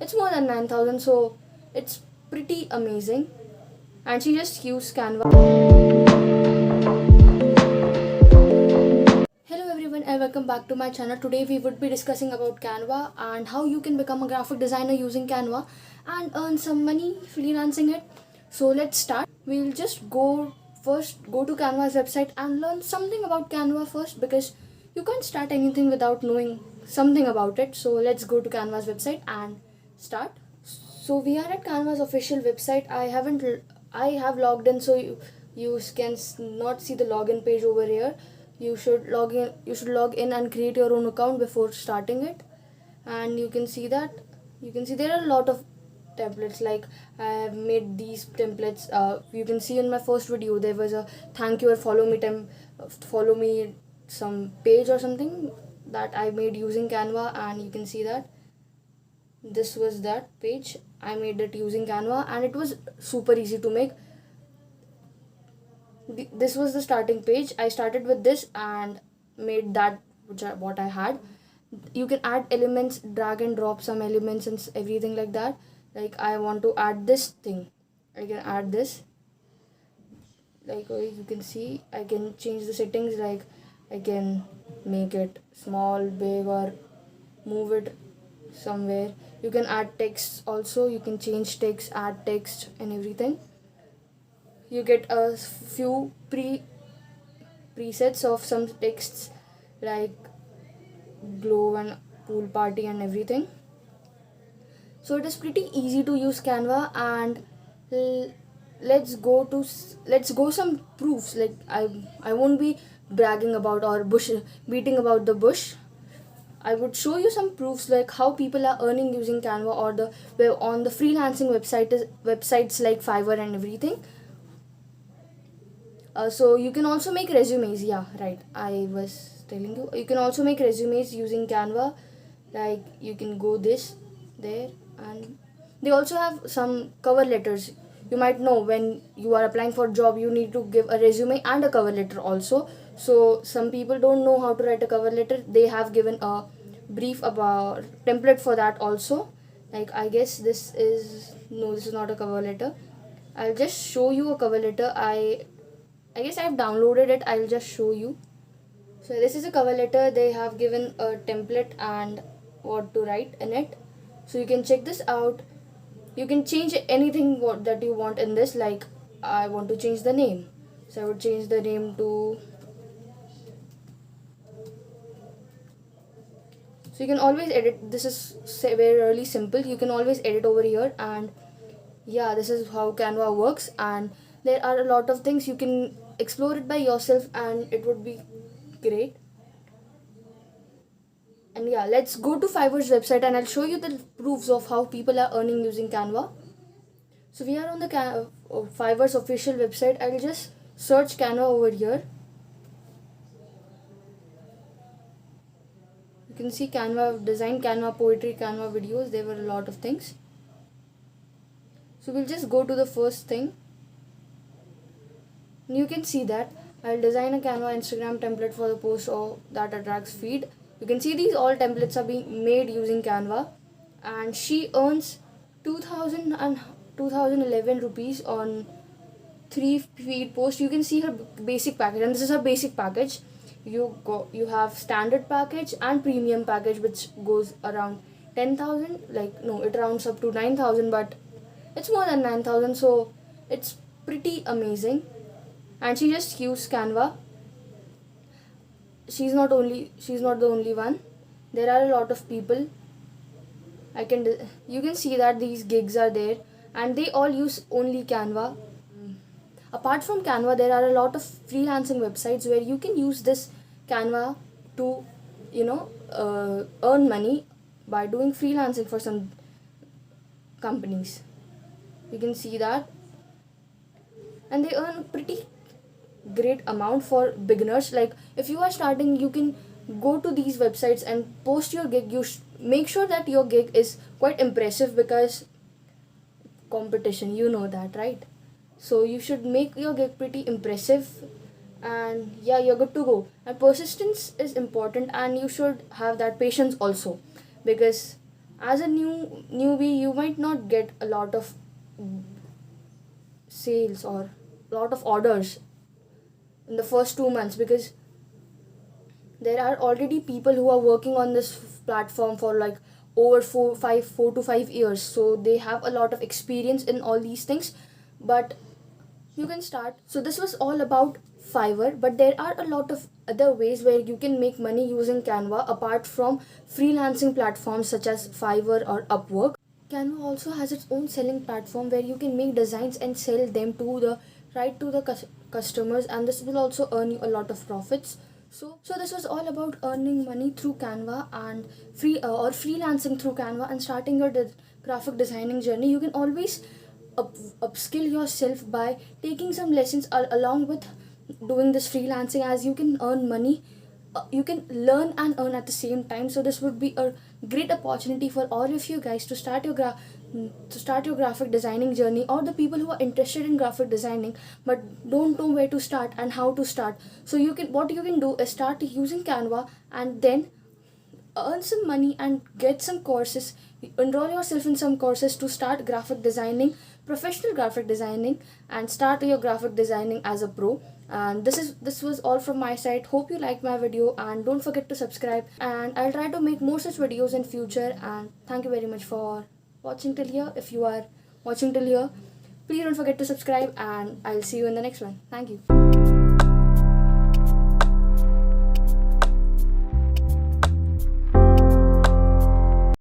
it's more than 9,000, so it's pretty amazing. And she just used Canva. Hello everyone and welcome back to my channel. Today we would be discussing about Canva and how you can become a graphic designer using Canva and earn some money freelancing it. So let's start. We'll just go to Canva's website and learn something about Canva first, because you can't start anything without knowing something about it. So let's go to Canva's website and start. So we are at Canva's official website. I have logged in, so you can not see the login page over here. You should log in and create your own account before starting it. And you can see there are a lot of templates. Like, I have made these templates. You can see in my first video there was a thank you or follow me some page or something that I made using Canva, and you can see that this was that page. I made it using Canva and it was super easy to make. This was the starting page. I started with this and made that what I had. You can add elements, drag and drop some elements and everything like that. Like, I want to add this thing, I can add this. Like, you can see I can change the settings. Like, I can make it small, big, or move it somewhere. You can add text also. You can change text, add text and everything. You get a few presets of some texts, like glow and pool party and everything. So it is pretty easy to use Canva. And let's go some proofs. Like, I won't be bragging about or beating about the bush. I would show you some proofs, like how people are earning using Canva, or on the freelancing websites like Fiverr and everything. So you can also make resumes. Yeah, right. I was telling you, you can also make resumes using Canva. Like, you can go there, and they also have some cover letters. You might know, when you are applying for a job, you need to give a resume and a cover letter also. So some people don't know how to write a cover letter. They have given a brief about template for that also. Like, I guess this is not a cover letter. I'll just show you a cover letter. I guess I've downloaded it. I'll just show you. So this is a cover letter. They have given a template and what to write in it. So you can check this out. You can change anything that you want in this. Like, I want to change the name, so I would change the name to. So you can always edit. This is very really simple. You can always edit over here. And yeah, this is how Canva works. And there are a lot of things. You can explore it by yourself and it would be great. And yeah, let's go to Fiverr's website and I'll show you the proofs of how people are earning using Canva. So we are on the Fiverr's official website. I'll just search Canva over here. You can see Canva design, Canva poetry, Canva videos. There were a lot of things. So we'll just go to the first thing. You can see that I'll design a Canva Instagram template for the post that attracts feed. You can see these all templates are being made using Canva, and she earns 2000 and 2011 rupees on 3 feed posts. You can see her basic package, and this is her basic package. You have standard package and premium package, which goes around 10,000. Like, no, it rounds up to 9,000, but it's more than 9,000, so it's pretty amazing. And she just used Canva. She's not the only one. There are a lot of people. You can see that these gigs are there, and they all use only Canva. Apart from Canva, there are a lot of freelancing websites where you can use this Canva to earn money by doing freelancing for some companies. You can see that, and they earn pretty great amount for beginners. Like, if you are starting, you can go to these websites and post your gig. You make sure that your gig is quite impressive, because competition, you know that, right? So you should make your gig pretty impressive, and yeah, you're good to go. And persistence is important, and you should have that patience also, because as a newbie, you might not get a lot of sales or a lot of orders in the first 2 months, because there are already people who are working on this platform for like over 4 to 5 years, so they have a lot of experience in all these things. But you can start. So this was all about Fiverr, but there are a lot of other ways where you can make money using Canva apart from freelancing platforms such as Fiverr or Upwork. Canva also has its own selling platform where you can make designs and sell them to the right to the customers, and this will also earn you a lot of profits. So this was all about earning money through Canva and or freelancing through Canva and starting your graphic designing journey. You can always upskill yourself by taking some lessons along with doing this freelancing, as you can earn money. You can learn and earn at the same time. So this would be a great opportunity for all of you guys to start your graphic designing journey, or the people who are interested in graphic designing but don't know where to start and how to start. So what you can do is start using Canva and then earn some money and get some courses. Enroll yourself in some courses to start graphic designing, professional graphic designing, and start your graphic designing as a pro. And this was all from my side. Hope you liked my video, and don't forget to subscribe, and I'll try to make more such videos in future. And thank you very much for watching till here. If you are watching till here, please don't forget to subscribe, and I'll see you in the next one. Thank you.